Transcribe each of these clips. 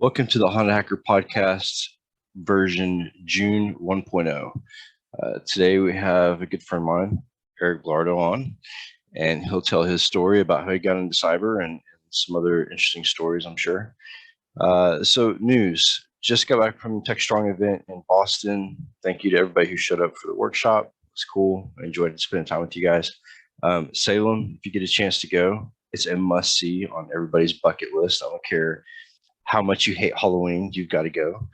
Welcome to the Honda Hacker Podcast version June 1.0. Today we have a good friend of mine, Eric Belardo, on, and he'll tell his story about how he got into cyber and some other interesting stories, I'm sure. So news, just got back from the TechStrong event in Boston. Thank you to everybody who showed up for the workshop. It was cool. I enjoyed spending time with you guys. Salem, if you get a chance to go, it's a must-see on everybody's bucket list. I don't care how much you hate Halloween, you've got to go.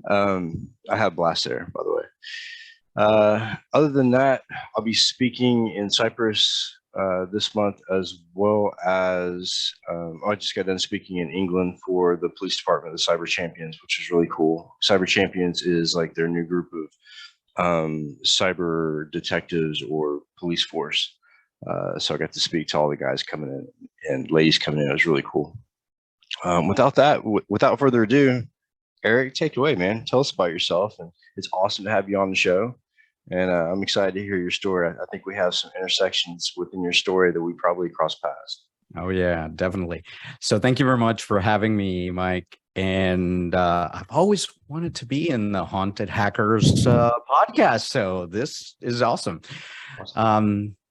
I had a blast there, by the way. Other than that, I'll be speaking in Cyprus this month, as well as I just got done speaking in England for the police department, the Cyber Champions, which is really cool. Cyber Champions is like their new group of cyber detectives or police force. So I got to speak to all the guys coming in and ladies coming in. It was really cool. Without further ado, Eric, take it away, man. Tell us about yourself. And it's awesome to have you on the show. And I'm excited to hear your story. I think we have some intersections within your story that we probably cross paths. Oh, yeah, definitely. So thank you very much for having me, Mike. And I've always wanted to be in the Haunted Hackers podcast. So this is awesome.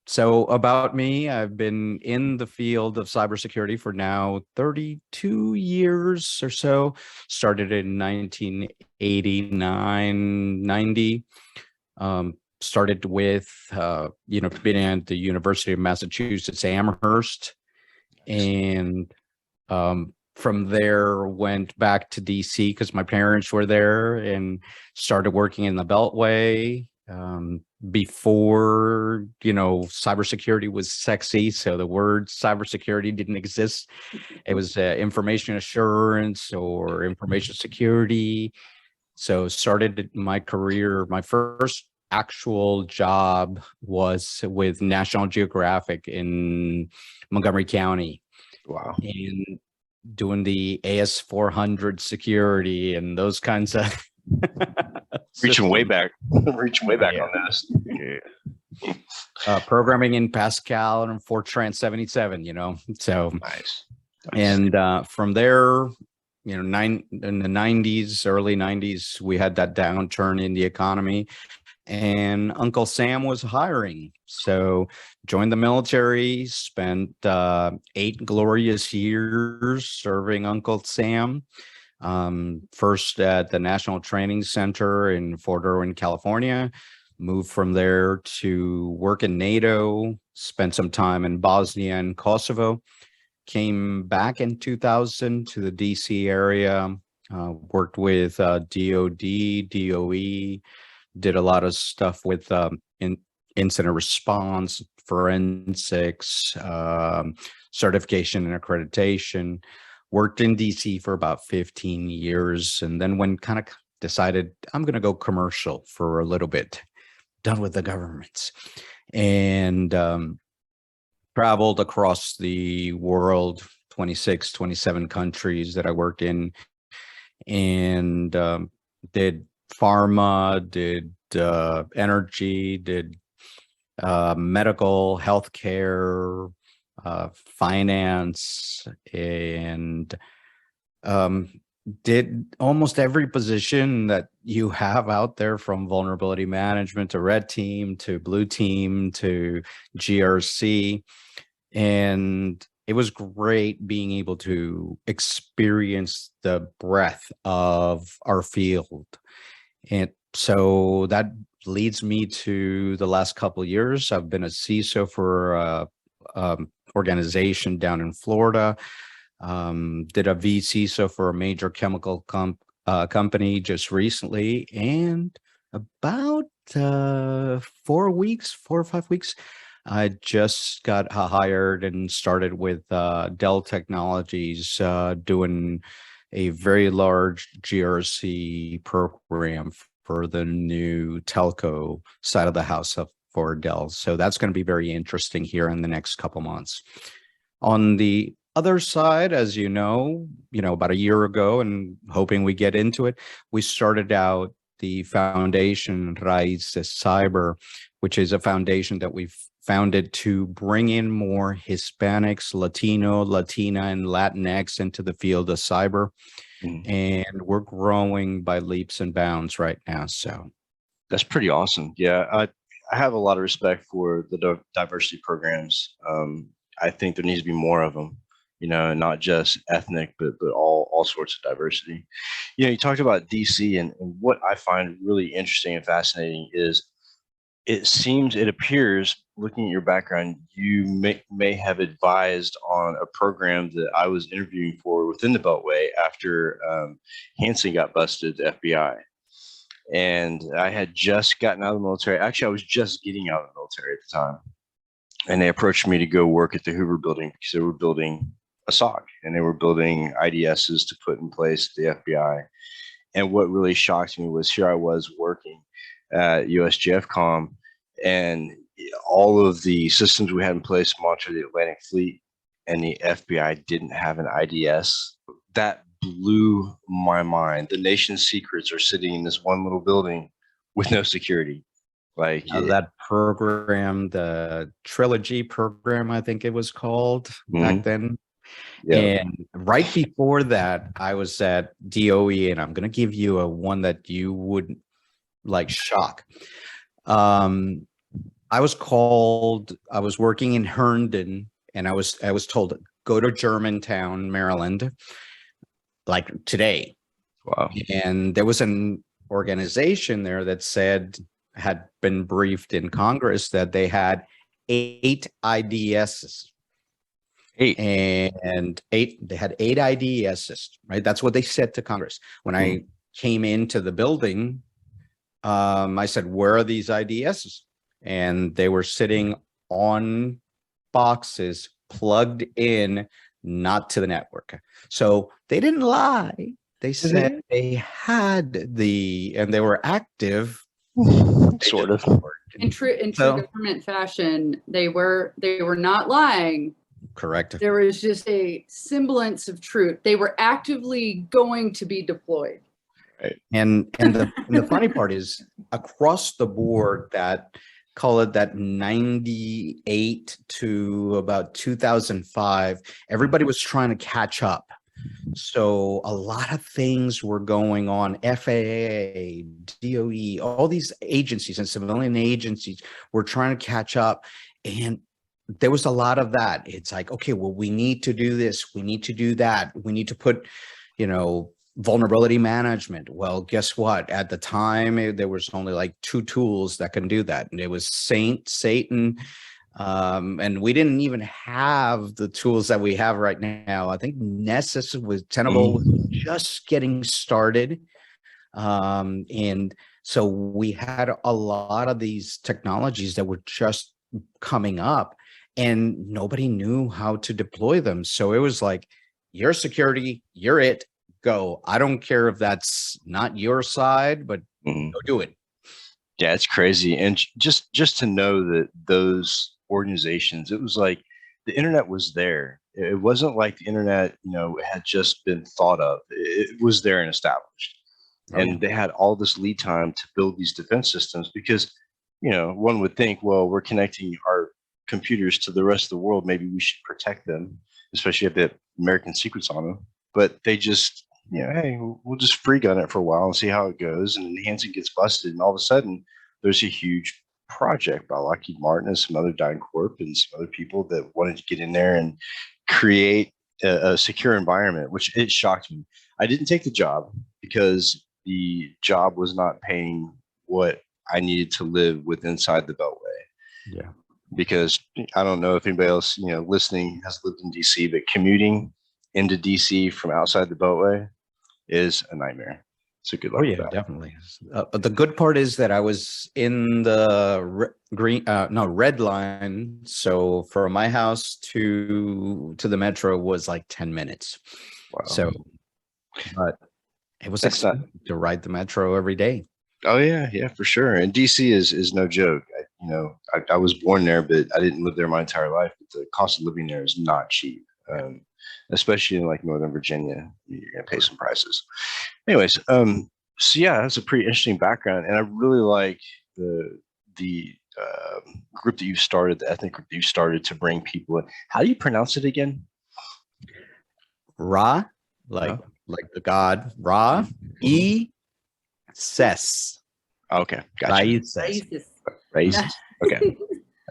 So about me, I've been in the field of cybersecurity for now 32 years or so. Started in 1989, 90. Started with, being at the University of Massachusetts, Amherst. And from there, went back to DC because my parents were there and started working in the Beltway. Before, cybersecurity was sexy. So the word cybersecurity didn't exist. It was information assurance or information security. So started my career, my first actual job was with National Geographic in Montgomery County. Wow. And doing the H4unt3d security and those kinds of reaching way back on this. Programming in Pascal and Fortran 77, so nice. And from there, in the 90s, early 90s, we had that downturn in the economy and Uncle Sam was hiring. So joined the military, spent 8 glorious years serving Uncle Sam. First at the National Training Center in Fort Irwin, California, moved from there to work in NATO, spent some time in Bosnia and Kosovo, came back in 2000 to the DC area, worked with DOD, DOE, did a lot of stuff with incident response, forensics, certification and accreditation. Worked in DC for about 15 years. And then when kind of decided I'm going to go commercial for a little bit, done with the governments, and traveled across the world, 26, 27 countries that I worked in, and did pharma, did energy, did medical, healthcare, finance, and did almost every position that you have out there, from vulnerability management to red team to blue team to GRC. And it was great being able to experience the breadth of our field. And so that leads me to the last couple of years. I've been a CISO for organization down in Florida, did a vCISO for a major chemical company just recently, and about 4 or 5 weeks, I just got hired and started with Dell Technologies, doing a very large GRC program for the new telco side of the house for Dell. So that's going to be very interesting here in the next couple months. On the other side, as you know, about a year ago, and hoping we get into it, we started out the foundation Raices Cyber which is a foundation that we've founded to bring in more Hispanics, Latino, Latina, and Latinx into the field of cyber. And we're growing by leaps and bounds right now. So that's pretty awesome. Yeah, I have a lot of respect for the diversity programs. I think there needs to be more of them, and not just ethnic, but all sorts of diversity. You talked about DC, and what I find really interesting and fascinating is it appears, looking at your background, you may have advised on a program that I was interviewing for within the Beltway after Hansen got busted, the FBI. And I had just gotten out of the military. Actually, I was just getting out of the military at the time. And they approached me to go work at the Hoover building because they were building a SOC and they were building IDSs to put in place at the FBI. And what really shocked me was here I was working at USGFCOM, and all of the systems we had in place monitor the Atlantic Fleet, and the FBI didn't have an IDS. That blew my mind. The nation's secrets are sitting in this one little building with no security. Like that program, the Trilogy program, I think it was called back then. Yep. And right before that, I was at DOE, and I'm going to give you a one that you would like shock. I was working in Herndon, and I was told, go to Germantown, Maryland, like today. Wow. And there was an organization there that had been briefed in Congress that they had 8 IDSs. They had 8 IDSs, right? That's what they said to Congress. When I came into the building, I said, where are these IDSs? And they were sitting on boxes plugged in, not to the network. So they didn't lie. They said they had and they were active. Sort of. In true government fashion, they were not lying. Correct. There was just a semblance of truth. They were actively going to be deployed. Right. And the funny part is, across the board, call it that 98 to about 2005, everybody was trying to catch up. So a lot of things were going on. FAA, DOE, all these agencies and civilian agencies were trying to catch up. And there was a lot of that. It's like, okay, well, we need to do this. We need to do that. We need to put, vulnerability management. Well, guess what? At the time, there was only like 2 tools that can do that. And it was Satan. And we didn't even have the tools that we have right now. I think Nessus with Tenable was just getting started. And so we had a lot of these technologies that were just coming up, and nobody knew how to deploy them. So it was like, your security, you're it, go. I don't care if that's not your side, but go do it. Yeah, it's crazy. And just to know that those organizations, it was like the internet was there. It wasn't like the internet, had just been thought of. It was there and established. And they had all this lead time to build these defense systems because, one would think, well, we're connecting our computers to the rest of the world. Maybe we should protect them, especially if they have American secrets on them. But they just, hey, we'll just free gun it for a while and see how it goes. And then Hansen gets busted, and all of a sudden there's a huge project by Lockheed Martin and some other DynCorp and some other people that wanted to get in there and create a secure environment, which it shocked me. I didn't take the job because the job was not paying what I needed to live with inside the Beltway. Yeah. Because I don't know if anybody else, listening has lived in DC, but commuting into DC from outside the Beltway is a nightmare. So good luck. Oh yeah, definitely. But the good part is that I was in the red line. So from my house to the metro was like 10 minutes. Wow. So, but it was exciting to ride the metro every day. Oh yeah, for sure. And DC is no joke. I was born there, but I didn't live there my entire life. But the cost of living there is not cheap, especially in like Northern Virginia. You're gonna pay some prices. Anyways, so yeah, that's a pretty interesting background, and I really like the group that you started, the ethnic group that you started to bring people in. How do you pronounce it again? Ra, like the god Ra, Ses. Okay, gotcha. Raices. Raices. Raices. Okay.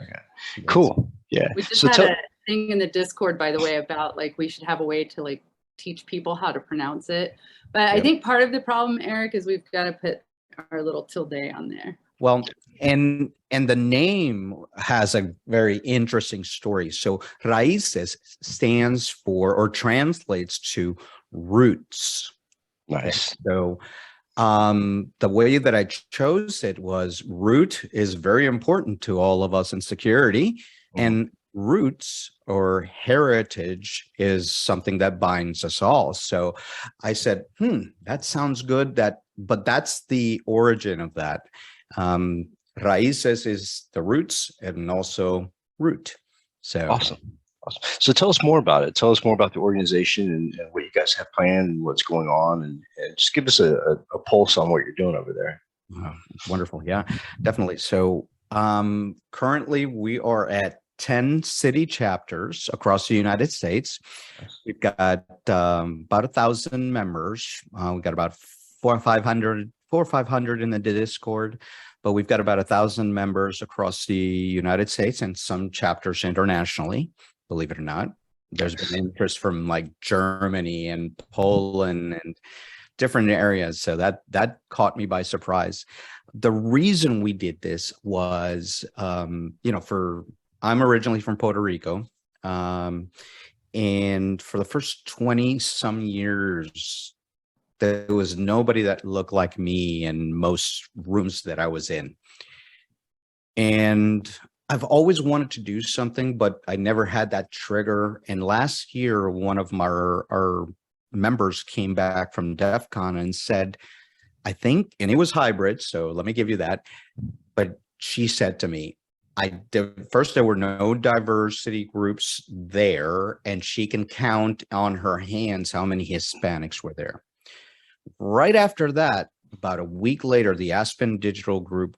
Okay. Cool. Yeah. We just So had tell, a thing in the Discord, by the way, about like we should have a way to like teach people how to pronounce it. But I Yep. think part of the problem, Eric, is we've got to put our little tilde on there. Well, and the name has a very interesting story. So Raices stands for or translates to roots. nice. So the way that I chose it was root is very important to all of us in security, and roots or heritage is something that binds us all. So I said, that sounds good. But that's the origin of that. Raíces is the roots and also root. So Awesome. So tell us more about it. Tell us more about the organization and what you guys have planned and what's going on, and just give us a pulse on what you're doing over there. Oh, wonderful. Yeah, definitely. So currently we are at 10 city chapters across the United States. We've got about 1,000 members. We've got about 400 or 500 in the Discord, but we've got about 1,000 members across the United States and some chapters internationally, believe it or not. There's been interest from like Germany and Poland and different areas. So that caught me by surprise. The reason we did this was, I'm originally from Puerto Rico. And for the first 20 some years, there was nobody that looked like me in most rooms that I was in. And I've always wanted to do something, but I never had that trigger. And last year, one of our members came back from DEF CON and said, I think, and it was hybrid, so let me give you that. But she said to me, first, there were no diversity groups there, and she can count on her hands how many Hispanics were there. Right after that, about a week later, the Aspen Digital Group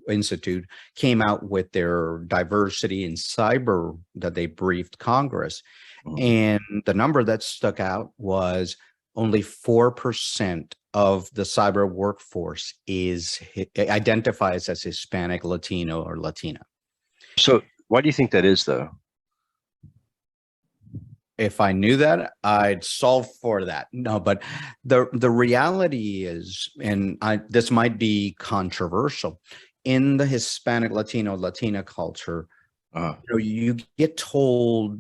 Institute came out with their diversity in cyber that they briefed Congress. And the number that stuck out was only 4% of the cyber workforce identifies as Hispanic, Latino, or Latina. So why do you think that is, though? If I knew that, I'd solve for that. No, but the reality is, and this might be controversial, in the Hispanic, Latino, Latina culture, you get told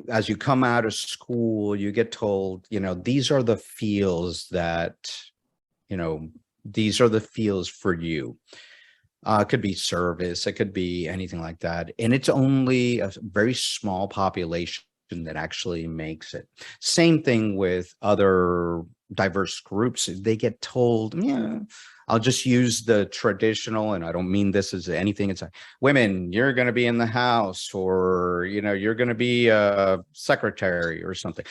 as you come out of school, you get told, these are the fields that, these are the fields for you. It could be service, it could be anything like that. And it's only a very small population that actually makes it. Same thing with other diverse groups. They get told, I'll just use the traditional, and I don't mean this as anything. It's like, women, you're going to be in the house, or, you're going to be a secretary or something.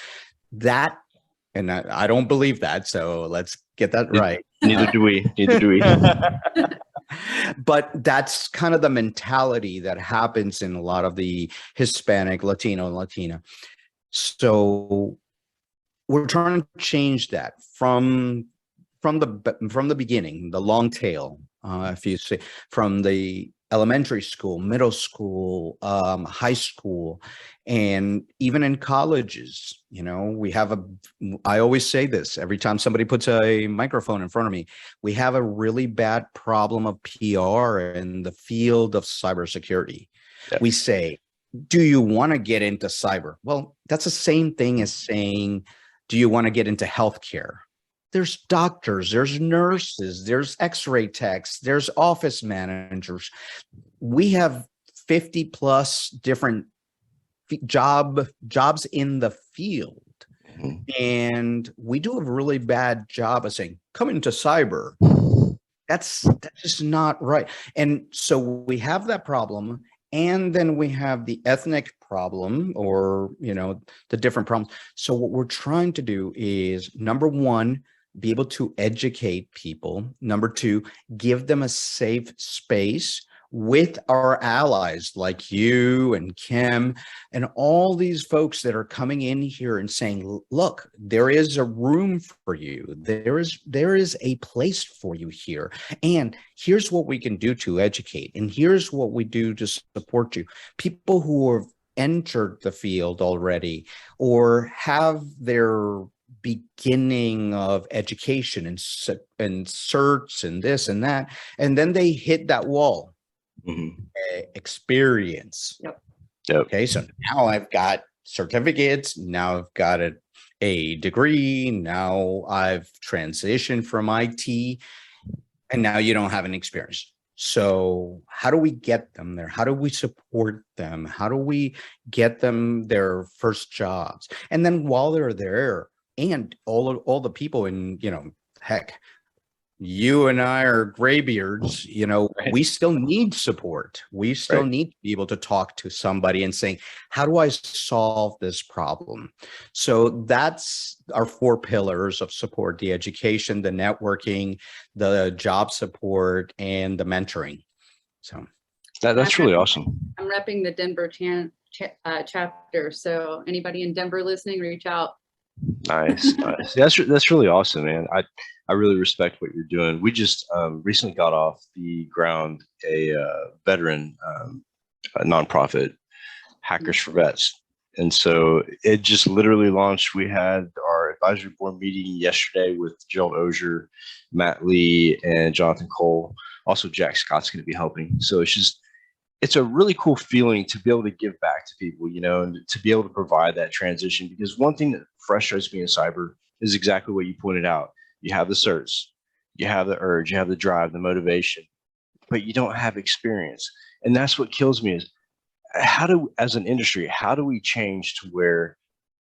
That, and I don't believe that. So let's get that right. Neither do we. Neither do we. But that's kind of the mentality that happens in a lot of the Hispanic, Latino, and Latina. So we're trying to change that from the beginning, the long tail, if you say, from the elementary school, middle school, high school, and even in colleges. I always say this every time somebody puts a microphone in front of me. We have a really bad problem of PR in the field of cybersecurity. Yeah. We say, do you want to get into cyber? Well, that's the same thing as saying, do you want to get into healthcare? There's doctors, there's nurses, there's x-ray techs, there's office managers. We have 50 plus different jobs in the field. And we do a really bad job of saying, come into cyber. That's just not right. And so we have that problem. And then we have the ethnic problem, or, the different problems. So what we're trying to do is, number one, be able to educate people. Number two, give them a safe space with our allies like you and Kim and all these folks that are coming in here and saying, look, there is a room for you. There is a place for you here. And here's what we can do to educate. And here's what we do to support you. People who have entered the field already or have their beginning of education and certs and this and that, and then they hit that wall. Experience. Yep. Okay, so now I've got certificates, now I've got a degree, now I've transitioned from IT, and now you don't have an experience. So how do we get them there? How do we support them? How do we get them their first jobs? And then while they're there, and all the people in, heck, you and I are graybeards, Right. we still need support. We still Right. need to be able to talk to somebody and saying, how do I solve this problem? So that's our 4 pillars of support: the education, the networking, the job support, and the mentoring. So That's really awesome. I'm repping the Denver chapter. So anybody in Denver listening, reach out. Nice. That's really awesome, man. I really respect what you're doing. We just recently got off the ground a veteran a nonprofit, Hackers for Vets, and so it just literally launched. We had our advisory board meeting yesterday with Gerald Ozier, Matt Lee, and Jonathan Cole. Also, Jack Scott's going to be helping. So it's a really cool feeling to be able to give back to people, and to be able to provide that transition. Because one thing that frustrates me in cyber is exactly what you pointed out. You have the certs, you have the urge, you have the drive, the motivation, but you don't have experience. And that's what kills me is as an industry, how do we change to where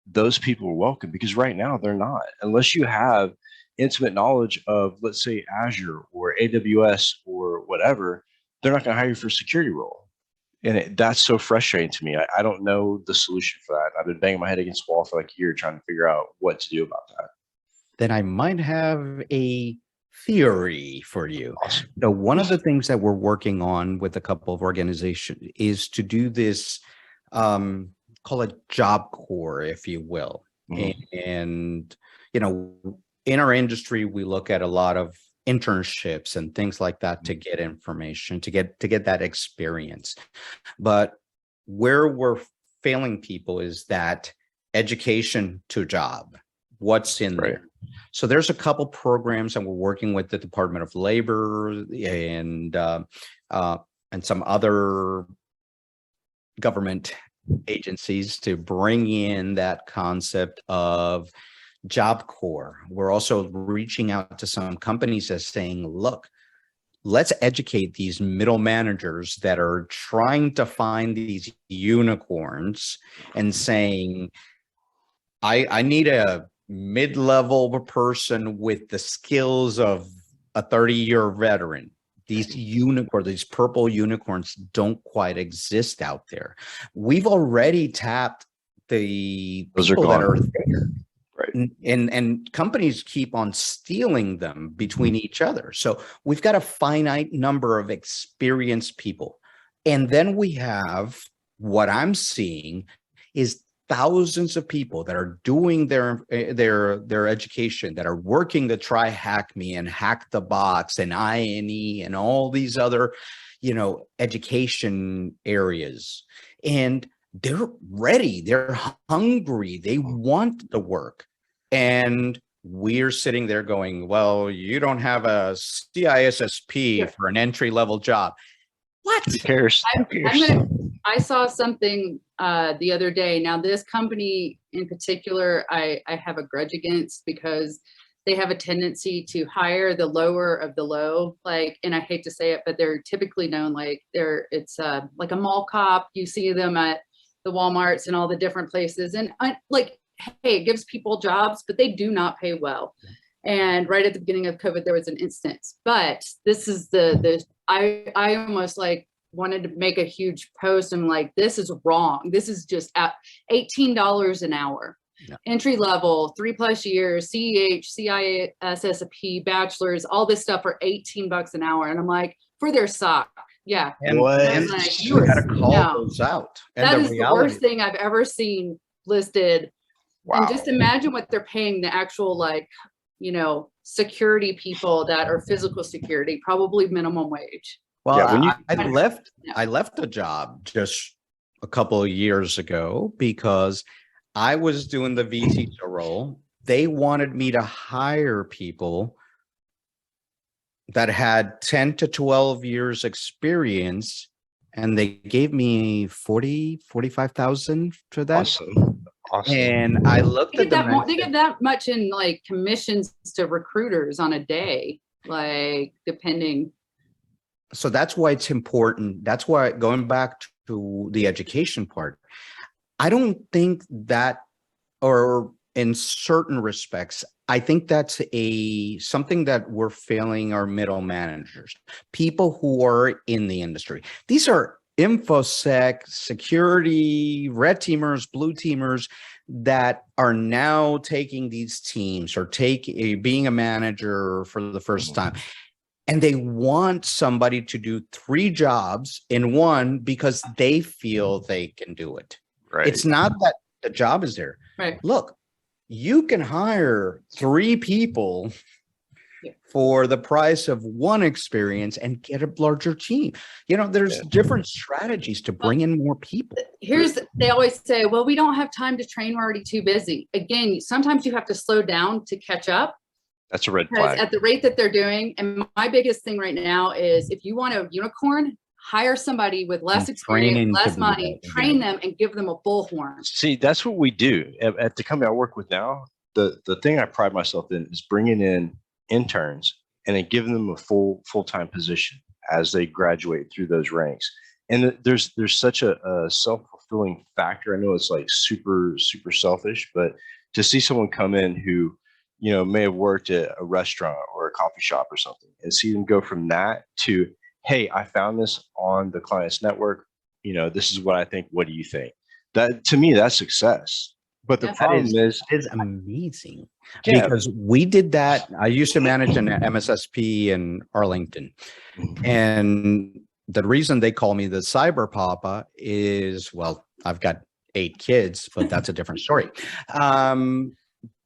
those people are welcome? Because right now they're not, unless you have intimate knowledge of, let's say, Azure or AWS or whatever, they're not going to hire you for a security role. And that's so frustrating to me. I don't know the solution for that. I've been banging my head against the wall for like a year trying to figure out what to do about that. then I might have a theory for you. Awesome. So one of the things that we're working on with a couple of organizations is to do this, call it Job Corps, if you will. And, in our industry, we look at a lot of internships and things like that to get information, to get that experience. But where we're failing people is that education to job. What's in there? So there's a couple programs, and we're working with the Department of Labor and some other government agencies to bring in that concept of Job Corps. We're also reaching out to some companies as saying, look, let's educate these middle managers that are trying to find these unicorns and saying, I need a mid-level person with the skills of a 30-year veteran. These purple unicorns don't quite exist out there. We've already tapped the people that are there. Right. And companies keep on stealing them between each other. So we've got a finite number of experienced people. And then we have, what I'm seeing is thousands of people that are doing their education, that are working to try Hack Me and Hack the Box and INE and all these other, education areas. And they're ready, they're hungry, they want the work. And we're sitting there going, well, you don't have a CISSP for an entry-level job. What? Who cares? I saw something the other day. Now, this company in particular, I have a grudge against because they have a tendency to hire the lower of the low. And I hate to say it, but they're typically known it's like a mall cop. You see them at the Walmarts and all the different places, and hey, it gives people jobs, but they do not pay well. And right at the beginning of COVID, there was an instance. But this is I almost wanted to make a huge post. I'm like, this is wrong. This is just at $18 an hour. Yeah. Entry level, 3+ years, CEH, CISSP, bachelor's, all this stuff for $18 an hour. And I'm like, for their sock. Yeah. And, What? and Like, you got to call no. those out. And That the is the reality, worst thing I've ever seen listed. Wow. And just imagine what they're paying the actual, like, you know, security people that are physical security, probably minimum wage. well, Yeah, when you- I left a job just a couple of years ago because I was doing the VT role. They wanted me to hire people that had 10 to 12 years experience, and they gave me 45,000 for that. Awesome. Awesome. And I looked They at get them. that, they get that much in like commissions to recruiters on a day, like depending. So that's why it's important. That's why, going back to the education part, I don't think that, or in certain respects, I think that's something that we're failing our middle managers, people who are in the industry. These are infosec, security, red teamers, blue teamers that are now taking these teams or being a manager for the first time. And they want somebody to do 3 jobs in one because they feel they can do it. Right. It's not that the job is there. Right. Look, you can hire 3 people for the price of 1 experience and get a larger team. You know, there's different strategies to bring in more people. They always say, well, we don't have time to train. We're already too busy. Again, sometimes you have to slow down to catch up. That's a red Because flag. at the rate that they're doing, and my biggest thing right now is if you want a unicorn, hire somebody with less experience, less money, train them and give them a bullhorn. See, that's what we do at the company I work with now. The thing I pride myself in is bringing in interns and then giving them a full-time position as they graduate through those ranks. And there's such a self-fulfilling factor. I know it's like super selfish, but to see someone come in who, you know, may have worked at a restaurant or a coffee shop or something, and see them go from that to, hey, I found this on the client's network. You know, this is what I think. What do you think? That, to me, that's success. But the problem is amazing because we did that. I used to manage an MSSP in Arlington, and the reason they call me the cyber papa is, well, I've got 8 kids, but that's a different story.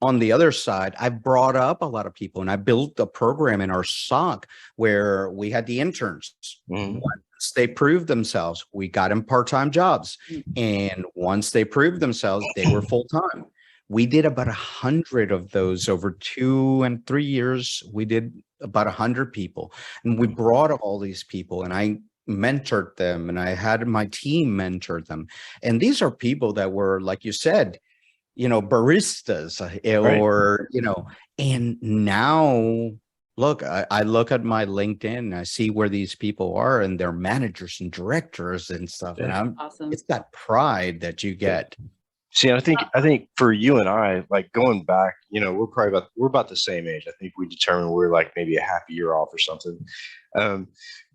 On the other side, I brought up a lot of people, and I built a program in our SOC where we had the interns. Once they proved themselves, we got them part-time jobs. And once they proved themselves, they were full-time. We did about 100 of those over 2 and 3 years. We did about 100 people, and we brought all these people, and I mentored them, and I had my team mentor them. And these are people that were, like you said, you know, baristas or, you know, and now look, I look at my LinkedIn, I see where these people are, and they're managers and directors and stuff. And it's that pride that you get. See, I think for you and I, like going back, you know, we're about the same age. I think we determined we're like maybe a half a year off or something.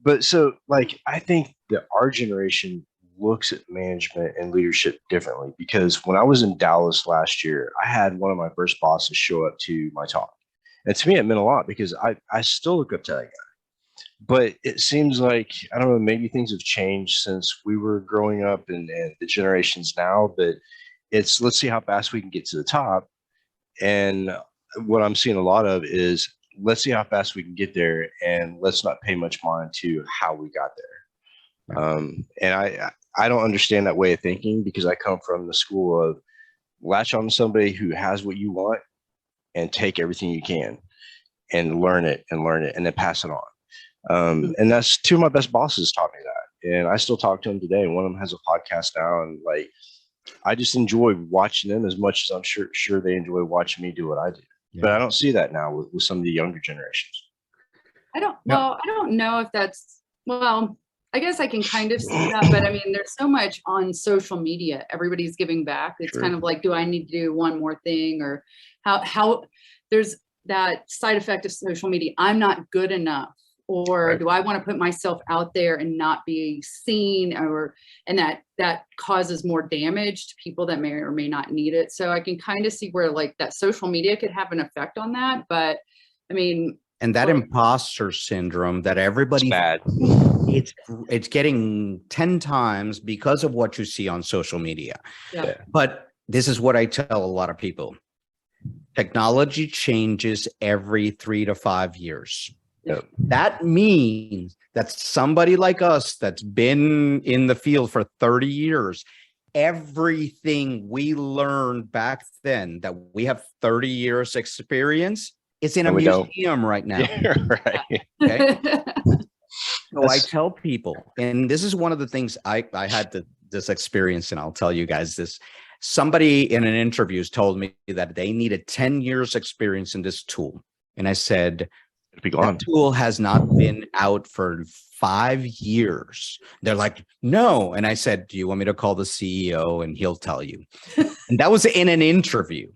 But so like, I think that our generation looks at management and leadership differently, because when I was in Dallas last year, I had one of my first bosses show up to my talk. And to me, it meant a lot because I still look up to that guy. But it seems like, I don't know, maybe things have changed since we were growing up and the generations now, but it's, let's see how fast we can get to the top. And what I'm seeing a lot of is, let's see how fast we can get there, and let's not pay much mind to how we got there. And I don't understand that way of thinking, because I come from the school of latch on to somebody who has what you want and take everything you can and learn it and then pass it on. And that's 2 of my best bosses taught me that. And I still talk to them today. One of them has a podcast now, and like, I just enjoy watching them as much as I'm sure they enjoy watching me do what I do. Yeah. But I don't see that now with some of the younger generations. I don't know if that's, well, I guess I can kind of see that, but I mean, there's so much on social media. Everybody's giving back. It's kind of like, do I need to do one more thing, or how there's that side effect of social media. I'm not good enough, or do I want to put myself out there and not be seen, and that causes more damage to people that may or may not need it. So I can kind of see where like that social media could have an effect on that. But I mean, And that Well- imposter syndrome that everybody, Bad. it's getting 10 times because of what you see on social media. Yeah. But this is what I tell a lot of people. Technology changes every 3 to 5 years. Yep. That means that somebody like us that's been in the field for 30 years, everything we learned back then that we have 30 years experience is in a And we don't. museum right now. Yeah, right. Okay. So I That's- tell people, and this is one of the things I had this experience, and I'll tell you guys this. Somebody in an interview told me that they needed 10 years experience in this tool. And I said, It'll be gone. that tool has not been out for 5 years. They're like, no. And I said, do you want me to call the CEO and he'll tell you? And that was in an interview.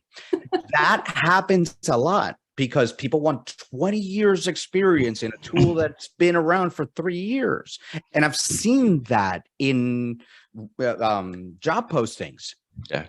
That happens a lot because people want 20 years experience in a tool that's been around for 3 years. And I've seen that in job postings. Yeah.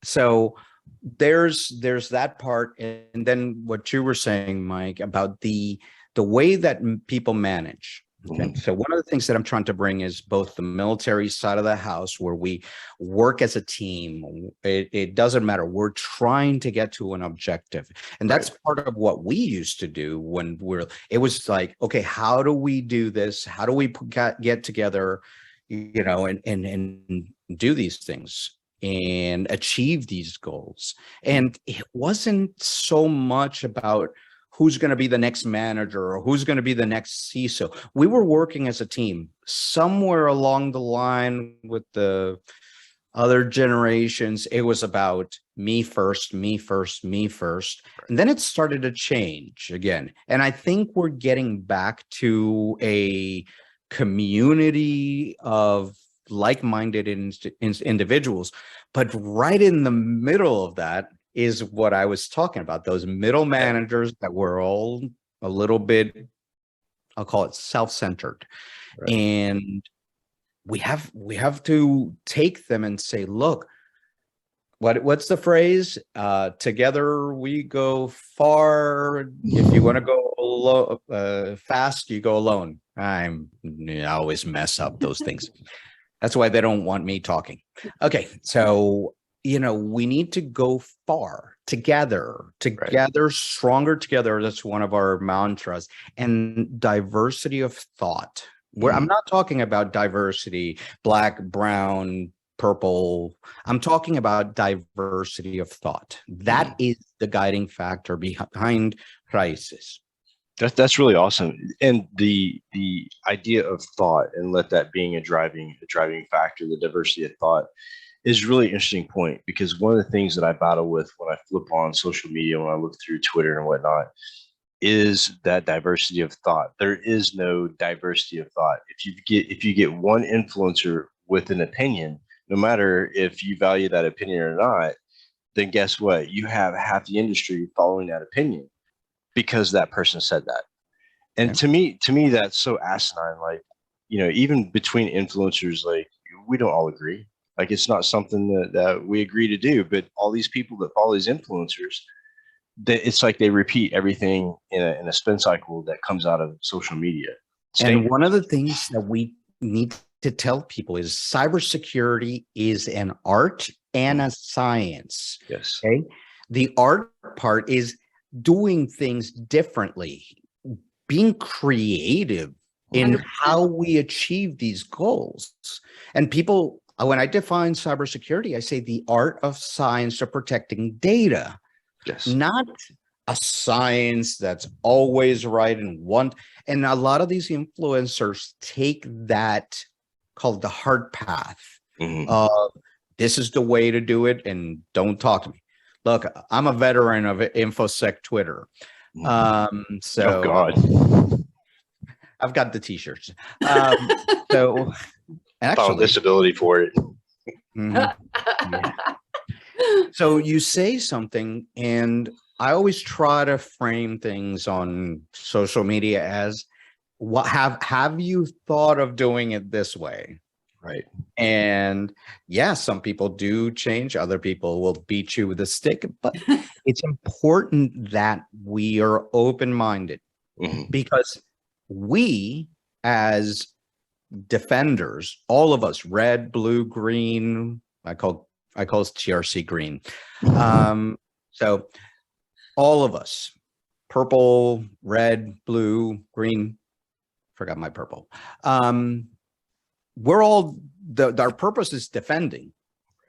So there's that part. And then what you were saying, Mike, about the way that people manage. Okay. So one of the things that I'm trying to bring is both the military side of the house where we work as a team. It doesn't matter. We're trying to get to an objective. And that's part of what we used to do when it was like, okay, how do we do this? How do we get together, and do these things and achieve these goals? And it wasn't so much about who's going to be the next manager or who's going to be the next CISO. We were working as a team. Somewhere along the line with the other generations, it was about me first, me first, me first. And then it started to change again. And I think we're getting back to a community of like-minded individuals. But right in the middle of that is what I was talking about, those middle managers that were all a little bit, I'll call it self-centered. Right. And we have to take them and say, look, what's the phrase? Together we go far. If you want to go fast, you go alone. I always mess up those things. That's why they don't want me talking. Okay, so we need to go far together, right. Stronger together. That's one of our mantras. And diversity of thought. Where I'm not talking about diversity, black, brown, purple. I'm talking about diversity of thought. That is the guiding factor behind Raices. That's really awesome. And the idea of thought, and let that being a driving factor, the diversity of thought, is really interesting point, because one of the things that I battle with when I flip on social media, when I look through Twitter and whatnot, is that diversity of thought. There is no diversity of thought. If you get one influencer with an opinion, no matter if you value that opinion or not, then guess what? You have half the industry following that opinion because that person said that. And to me, that's so asinine. Like, even between influencers, like, we don't all agree. Like, it's not something that we agree to do, but all these people that follow these influencers, it's like they repeat everything in a spin cycle that comes out of social media. And one of the things that we need to tell people is cybersecurity is an art and a science. Yes. Okay. The art part is doing things differently, being creative in how we achieve these goals. And people, when I define cybersecurity, I say the art of science of protecting data. Yes. Not a science that's always right and a lot of these influencers take that called the hard path. This is the way to do it, and don't talk to me. Look, I'm a veteran of InfoSec Twitter. So oh God, I've got the t-shirts. So actually, disability for it. Yeah. So you say something, and I always try to frame things on social media as, what have you thought of doing it this way? Right. And yeah, some people do change. Other people will beat you with a stick. But it's important that we are open-minded, because we, as defenders, all of us, red, blue, green, I call it TRC green. So all of us, purple, red, blue, green, forgot my purple. We're all, our purpose is defending.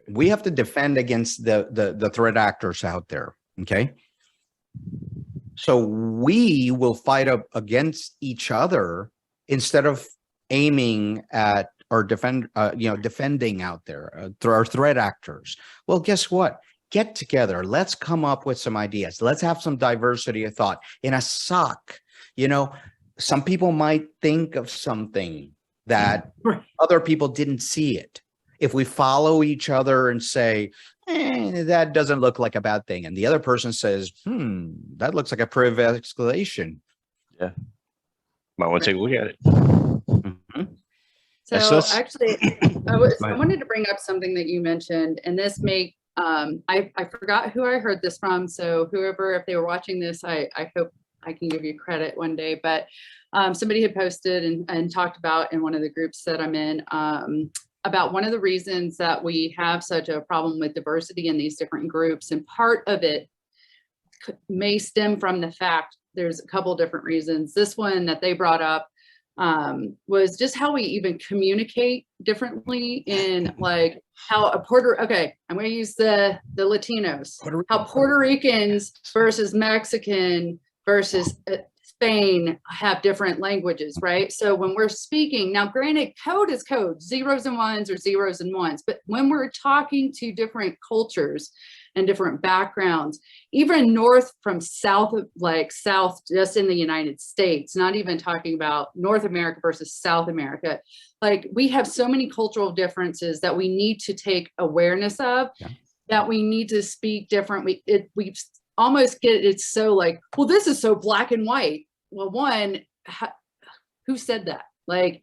We have to defend against the threat actors out there. Okay. So we will fight up against each other instead of aiming at or defending out there through our threat actors. Well, guess what? Get together. Let's come up with some ideas. Let's have some diversity of thought in a SOC. Some people might think of something that other people didn't see it. If we follow each other and say, that doesn't look like a bad thing, and the other person says, that looks like a privilege escalation. Yeah. Might want to take a look at it. So actually, I wanted to bring up something that you mentioned, and this may, I forgot who I heard this from. So whoever, if they were watching this, I hope I can give you credit one day, but somebody had posted and talked about in one of the groups that I'm in, about one of the reasons that we have such a problem with diversity in these different groups. And part of it may stem from the fact, there's a couple different reasons. This one that they brought up was just how we even communicate differently in like how I'm going to use the Latinos, how Puerto Ricans versus Mexican versus Spain have different languages, right? So when we're speaking, now granted, code is code, zeros and ones or zeros and ones, but when we're talking to different cultures and different backgrounds, even north from south, like south just in the United States, not even talking about North America versus South America, like we have so many cultural differences that we need to take awareness of, that we need to speak different. We almost get, it's so like, well, this is so black and white. Well, one, who said that? Like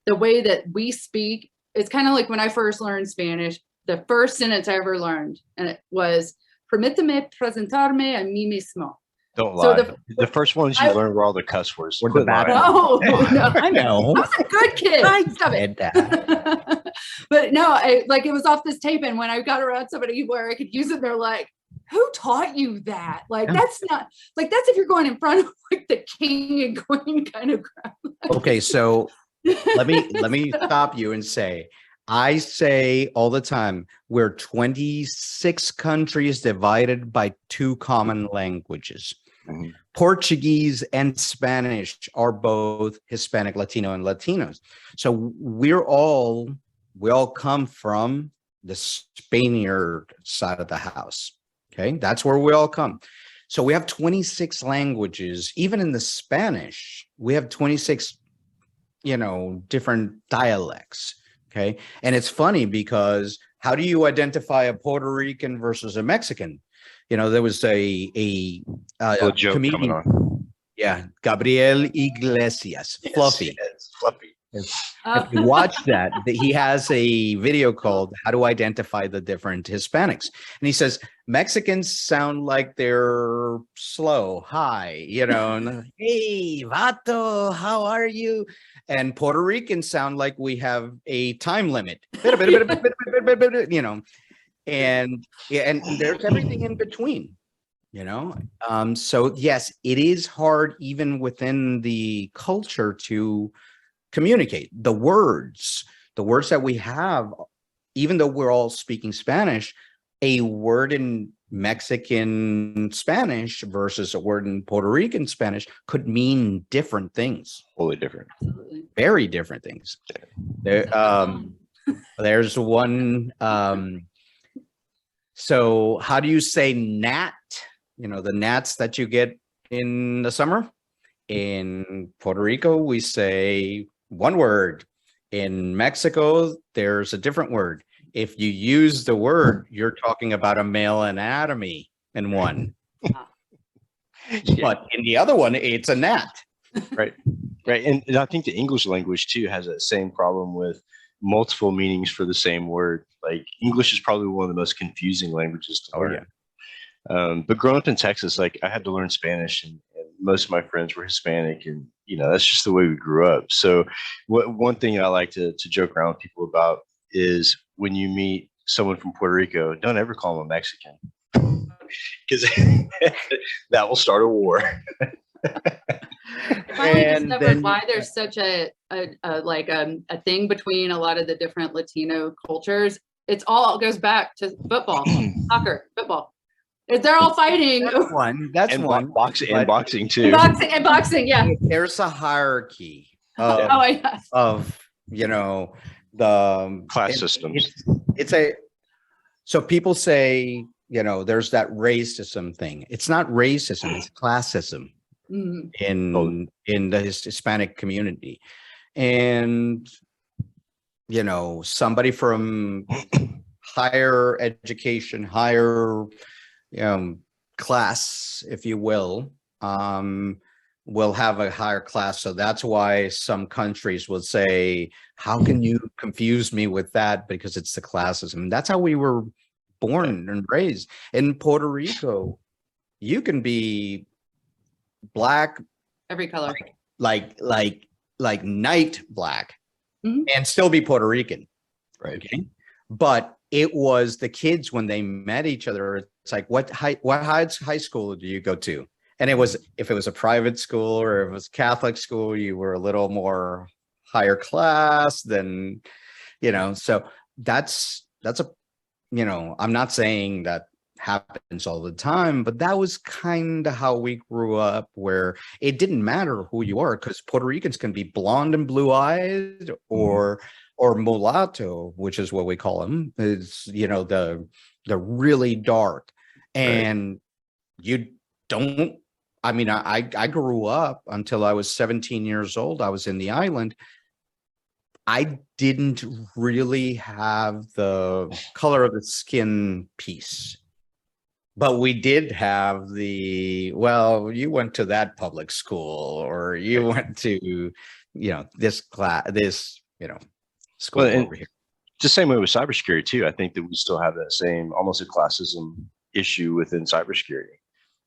the way that we speak, it's kind of like when I first learned Spanish, the first sentence I ever learned, and it was, permíteme presentarme a mí mismo. Don't lie. So the first ones you learned were all the cuss words. Or the bad. No, I know. I was a good kid. I did that. But no, like it was off this tape, and when I got around somebody where I could use it, they're like, who taught you that? Like, that's not, like, that's if you're going in front of like the king and queen kind of crowd. Okay, so let me stop you and say, I say all the time, we're 26 countries divided by 2 common languages. Portuguese and Spanish are both Hispanic, Latino, and Latinos. So we all come from the Spaniard side of the house. Okay, that's where we all come. So we have 26 languages. Even in the Spanish, we have 26, different dialects. Okay, and it's funny because how do you identify a Puerto Rican versus a Mexican? There was a joke comedian, coming on. Yeah, Gabriel Iglesias, yes, Fluffy. Yes, Fluffy. If you watch that, he has a video called "How to Identify the Different Hispanics," and he says Mexicans sound like they're slow, high, and hey, vato, how are you? And Puerto Ricans sound like we have a time limit, and there's everything in between, So yes, it is hard even within the culture to communicate. The words that we have, even though we're all speaking Spanish, a word in Mexican Spanish versus a word in Puerto Rican Spanish could mean different things. Totally different. Absolutely. Very different things. There's one. So how do you say gnat? The gnats that you get in the summer. In Puerto Rico, we say one word. In Mexico, there's a different word. If you use the word, you're talking about a male anatomy in one. But in the other one, it's a gnat. Right. And I think the English language too has that same problem with multiple meanings for the same word. Like English is probably one of the most confusing languages to learn. yeah. But growing up in Texas, like I had to learn Spanish, and most of my friends were Hispanic, and that's just the way we grew up. So, one thing I like to joke around with people about is when you meet someone from Puerto Rico, don't ever call them a Mexican, because that will start a war. I finally And discovered then why there's such a thing between a lot of the different Latino cultures. It goes back to football, soccer, football. They're all fighting. That's and one. boxing too. And boxing, yeah. There's a hierarchy Oh, yeah. of the Class systems. So people say, there's that racism thing. It's not racism, it's classism in the Hispanic community. And somebody from higher education, higher class, if you will have a higher class. So that's why some countries will say, how can you confuse me with that? Because it's the classism. That's how we were born and raised. In Puerto Rico, you can be black, Every color, like night black, and still be Puerto Rican. Right. Okay? But it was the kids when they met each other. It's like, what high school do you go to? And it was, if it was a private school or if it was Catholic school, you were a little more higher class than, so that's a, I'm not saying that happens all the time, but that was kind of how we grew up, where it didn't matter who you are, because Puerto Ricans can be blonde and blue-eyed or mulatto, which is what we call them, is the really dark. And you don't, I grew up until I was 17 years old. I was in the island. I didn't really have the color of the skin piece, but we did have you went to that public school, or you went to, this school over here. It's the same way with cybersecurity too. I think that we still have that same, almost a classism issue within cybersecurity.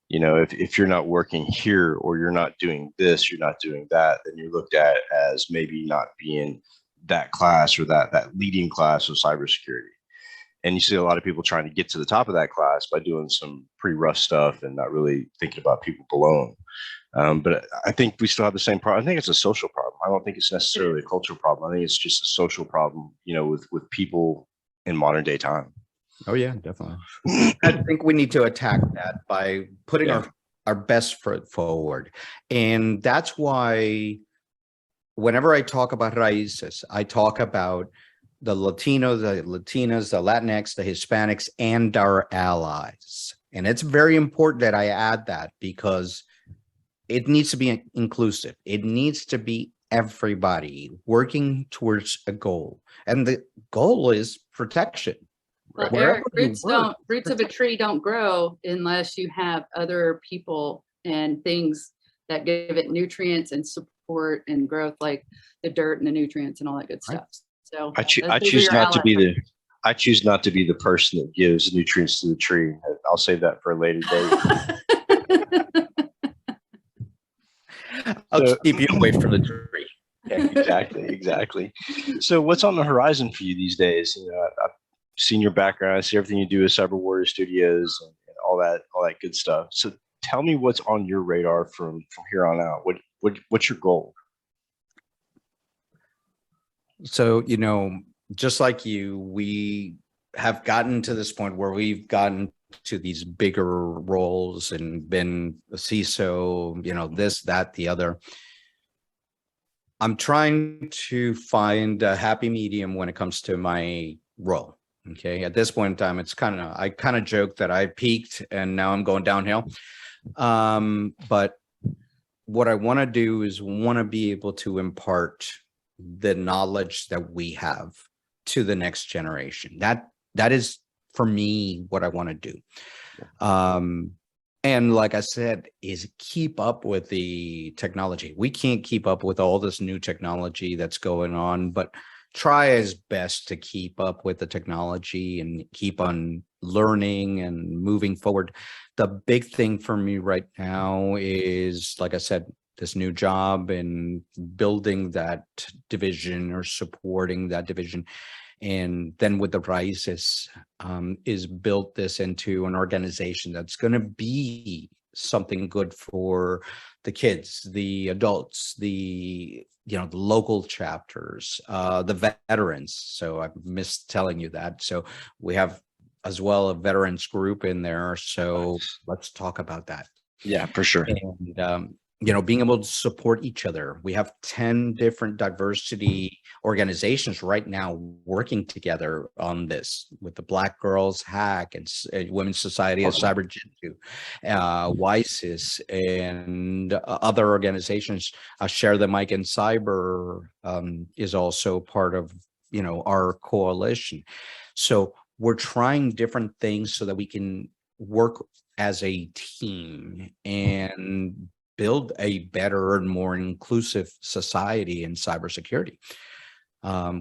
If you're not working here, or you're not doing this, you're not doing that, then you're looked at as maybe not being that class or that leading class of cybersecurity. And you see a lot of people trying to get to the top of that class by doing some pretty rough stuff and not really thinking about people below them. But I think we still have the same problem. I think it's a social problem. I don't think it's necessarily a cultural problem. I think it's just a social problem, with people in modern day time. Oh yeah, definitely. I think we need to attack that by putting our best foot forward. And that's why whenever I talk about Raices, I talk about the Latinos, the Latinas, the Latinx, the Hispanics, and our allies. And it's very important that I add that, because it needs to be inclusive. It needs to be everybody working towards a goal. And the goal is protection. Well, Eric, roots of a tree don't grow unless you have other people and things that give it nutrients and support and growth, like the dirt and the nutrients and all that good stuff. So I choose not to be the person that gives nutrients to the tree. I'll save that for a later date. I'll keep you away from the tree. Yeah, exactly. So what's on the horizon for you these days? I've seen your background. I see everything you do with Cyber Warrior Studios and all that good stuff. So tell me what's on your radar from here on out. What's your goal? So, just like you, we have gotten to this point where we've gotten to these bigger roles and been a CISO, this, that, the other. I'm trying to find a happy medium when it comes to my role. Okay. At this point in time, I kind of joke that I peaked and now I'm going downhill. But what I want to do is want to be able to impart the knowledge that we have to the next generation. That is, for me, what I want to do. And like I said, is keep up with the technology. We can't keep up with all this new technology that's going on, but try his best to keep up with the technology and keep on learning and moving forward. The big thing for me right now is, like I said, this new job and building that division or supporting that division. And then with the Raices, is built this into an organization that's going to be something good for the kids, the adults, the the local chapters, the veterans. So I missed telling you that. So we have as well a veterans group in there. So Nice. let's talk about that. Yeah, for sure. And being able to support each other. We have 10 different diversity organizations right now working together on this, with the Black Girls Hack and Women's Society of Awesome. Cyber Jiu-Jitsu, Raices, and other organizations. Share the Mic in Cyber is also part of our coalition. So we're trying different things so that we can work as a team and build a better and more inclusive society in cybersecurity,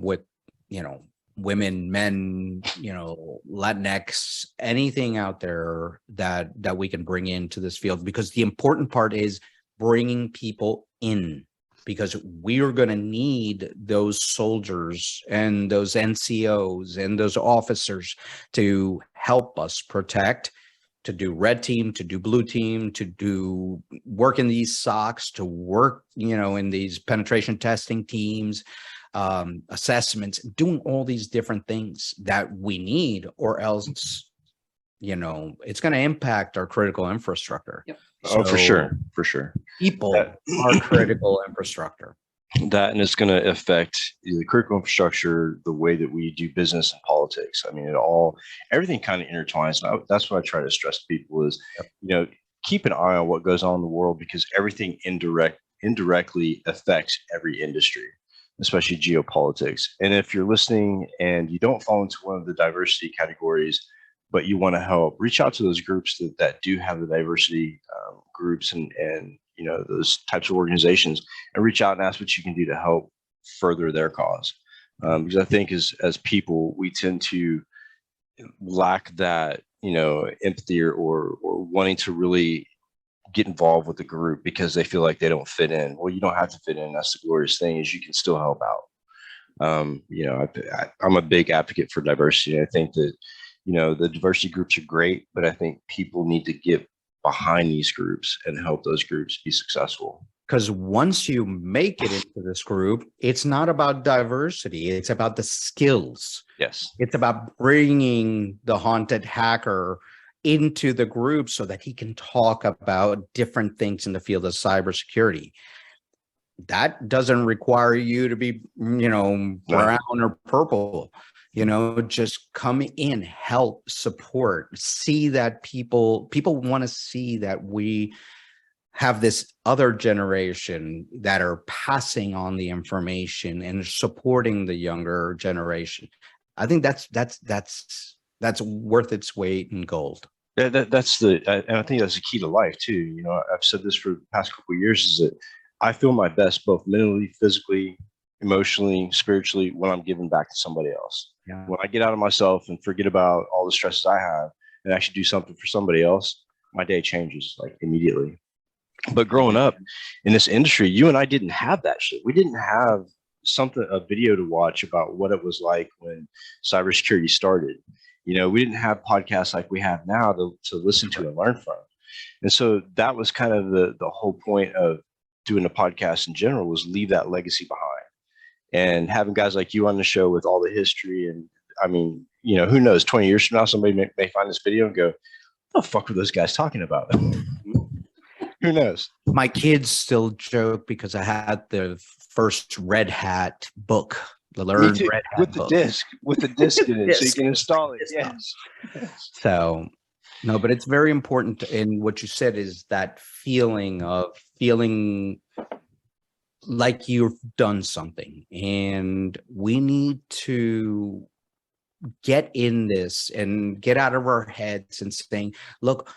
with women, men, Latinx, anything out there that we can bring into this field. Because the important part is bringing people in, because we are going to need those soldiers and those NCOs and those officers to help us protect, to do red team, to do blue team, to do work in these SOCs, to work, in these penetration testing teams, assessments, doing all these different things that we need, or else, it's going to impact our critical infrastructure. Yep. Oh, for So sure. people are critical infrastructure. That, and it's going to affect the critical infrastructure, the way that we do business and politics. I mean, everything kind of intertwines. And that's what I try to stress to people is, keep an eye on what goes on in the world, because everything indirectly affects every industry, especially geopolitics. And if you're listening and you don't fall into one of the diversity categories, but you want to help, reach out to those groups that do have the diversity groups and those types of organizations, and reach out and ask what you can do to help further their cause. Because I think as people, we tend to lack that, empathy or wanting to really get involved with the group because they feel like they don't fit in. Well, you don't have to fit in. That's the glorious thing, is you can still help out. I'm a big advocate for diversity. I think that, the diversity groups are great, but I think people need to get behind these groups and help those groups be successful. Because once you make it into this group, it's not about diversity. It's about the skills. Yes. It's about bringing the haunted hacker into the group so that he can talk about different things in the field of cybersecurity. That doesn't require you to be, brown or purple. Just come in, help, support, see that people want to see that we have this other generation that are passing on the information and supporting the younger generation. I think that's worth its weight in gold. And I think that's the key to life too. I've said this for the past couple of years, is that I feel my best both mentally, physically, emotionally, spiritually, when I'm giving back to somebody else. Yeah. When I get out of myself and forget about all the stresses I have and actually do something for somebody else, my day changes like immediately. But growing up in this industry, you and I didn't have that shit. We didn't have a video to watch about what it was like when cybersecurity started. We didn't have podcasts like we have now to listen to and learn from. And so that was kind of the whole point of doing a podcast in general, was leave that legacy behind. And having guys like you on the show with all the history, and I mean, who knows, 20 years from now, somebody may find this video and go, what the fuck were those guys talking about? Who knows? My kids still joke because I had the first Red Hat book, the Learn Red Hat with book. with the disc in it, so you can install it. Yes. So, no, but it's very important. And what you said is that feeling like you've done something, and we need to get in this and get out of our heads and saying, look,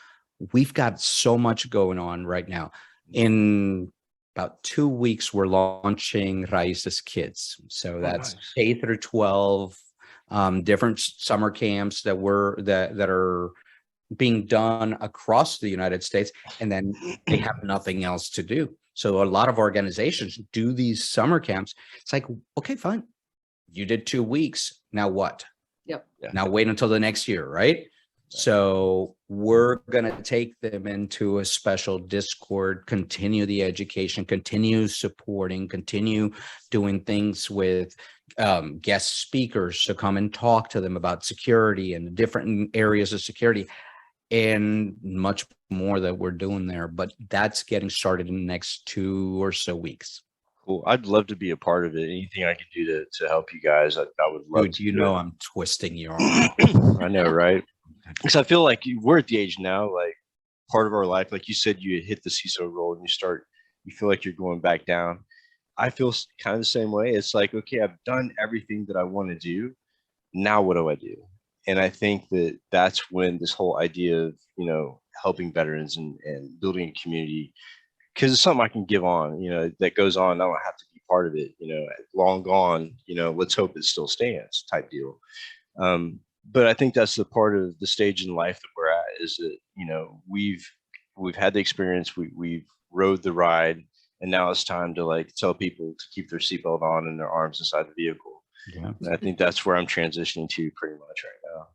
we've got so much going on right now in about 2 weeks, we're launching Raices Kids. So that's nice. K through 12, different summer camps that are being done across the United States, and then they have nothing else to do. So a lot of organizations do these summer camps. It's like, okay, fine. You did 2 weeks. Now what? Yep. Yeah. Now wait until the next year, right? So we're going to take them into a special Discord, continue the education, continue supporting, continue doing things with guest speakers to come and talk to them about security and different areas of security, and much more that we're doing there. But that's getting started in the next 2 or so weeks. Cool. I'd love to be a part of it. Anything I could do to help you guys, I would love Dude, to. you do know it. I'm twisting your arm. I know, right? Because I feel like we're at the age now, like part of our life, like you said, you hit the CISO role and you feel like you're going back down. I feel kind of the same way. It's like, okay, I've done everything that I want to do. Now what do I do? And I think that's when this whole idea of, helping veterans and building a community, because it's something I can give on, that goes on. I don't have to be part of it, long gone, let's hope it still stands type deal. But I think that's the part of the stage in life that we're at, is that, we've had the experience, we've rode the ride, and now it's time to like tell people to keep their seatbelt on and their arms inside the vehicle. Yeah. And I think that's where I'm transitioning to pretty much right now.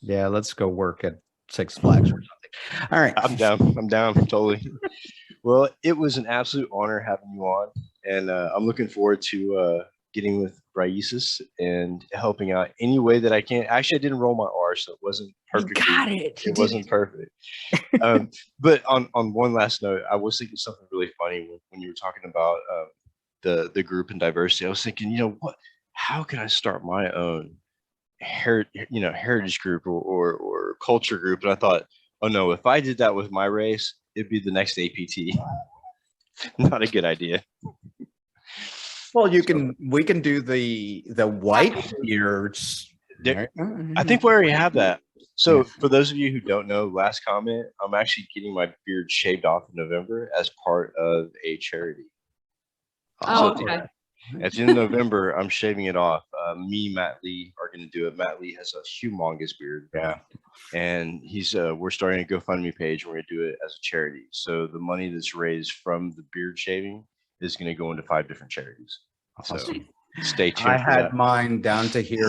Yeah, let's go work at Six Flags or something. All right. I'm down totally. Well, it was an absolute honor having you on, and I'm looking forward to getting with Raices and helping out any way that I can. Actually, I didn't roll my R, so it wasn't perfect. You got it. It wasn't perfect. But on one last note, I was thinking something really funny when you were talking about the group and diversity. I was thinking, what? How can I start my own heritage group or culture group? And I thought, oh no, if I did that with my race, it'd be the next APT. Not a good idea. Well, we can do the white beards. I think we already have that. So for those of you who don't know, last comment, I'm actually getting my beard shaved off in November as part of a charity. Oh, So okay. at the end of November, I'm shaving it off. Me, Matt Lee are going to do it. Matt Lee has a humongous beard. Yeah. And we're starting a GoFundMe page, and we're going to do it as a charity. So the money that's raised from the beard shaving is going to go into 5 different charities. So stay tuned. I had mine down to here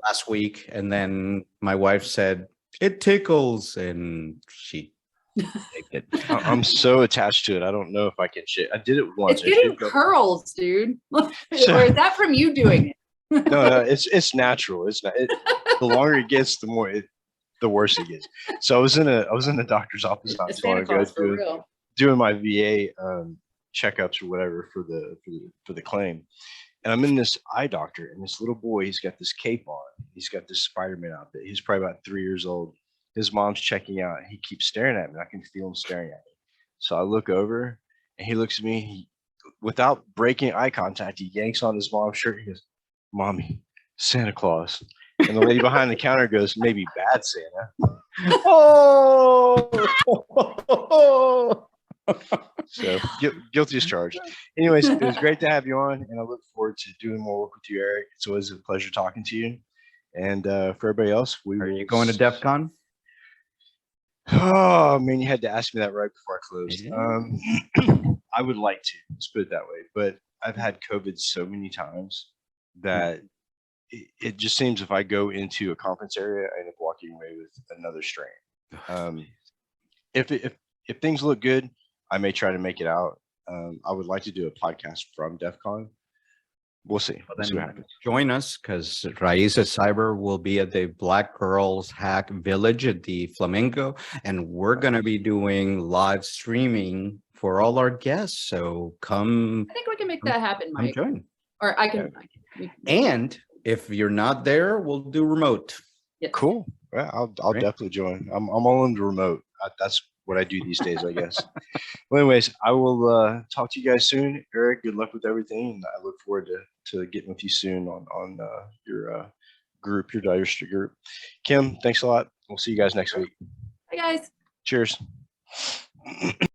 last week, and then my wife said it tickles, and she taked it. I'm so attached to it. I don't know if I can shave. I did it once. It's getting curls, dude. Or is that from you doing it? No, it's natural. It's not. The longer it gets, the worse it gets. So I was in a doctor's office not too long ago doing my VA checkups or whatever for the claim. And I'm in this eye doctor, and this little boy, he's got this cape on. He's got this Spider-Man outfit. He's probably about 3 years old. His mom's checking out, and he keeps staring at me. I can feel him staring at me. So I look over, and he looks at me. Without breaking eye contact, he yanks on his mom's shirt. He goes, "Mommy, Santa Claus." And the lady behind the counter goes, "Maybe bad Santa." Oh! So guilty as charged. Anyways, it was great to have you on, and I look forward to doing more work with you, Eric. It's always a pleasure talking to you. And for everybody else, Are you going to DEF CON? Oh man, you had to ask me that right before I closed. Yeah. I would like to, let's put it that way, but I've had COVID so many times that it just seems if I go into a conference area, I end up walking away with another strain. If things look good, I may try to make it out. I would like to do a podcast from DEF CON. We'll see. Well, we'll see what happens. Join us, because Raices Cyber will be at the Black Girls Hack Village at the Flamingo, and we're going to be doing live streaming for all our guests. So come. I think we can make that happen, Mike. Join. Or I can. And if you're not there, we'll do remote. Yes. Cool. Yeah, I'll definitely join. I'm all into remote. That's what I do these days, I guess. Well, anyways, I will talk to you guys soon. Eric, good luck with everything. And I look forward to getting with you soon on your group, your diversity group. Kim, thanks a lot. We'll see you guys next week. Hi, guys. Cheers.